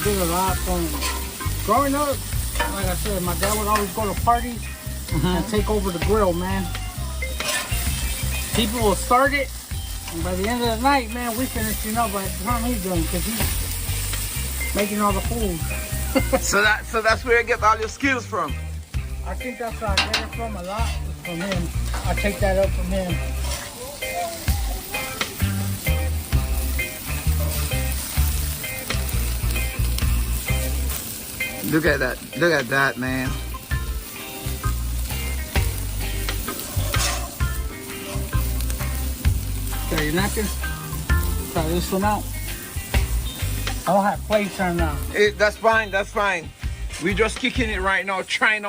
did a lot from growing up. Like I said, my dad would always go to parties and take over the grill, man. People will start it, and by the end of the night, man, we finishing up by the time he's done, because he's making all the food. So that's where you get all your skills from. I think that's where I get it from a lot, is from him. I take that up from him. Look at that. Look at that, man. Got your napkin? Try this one out. I don't have plates right now. That's fine. That's fine. We're just kicking it right now, trying out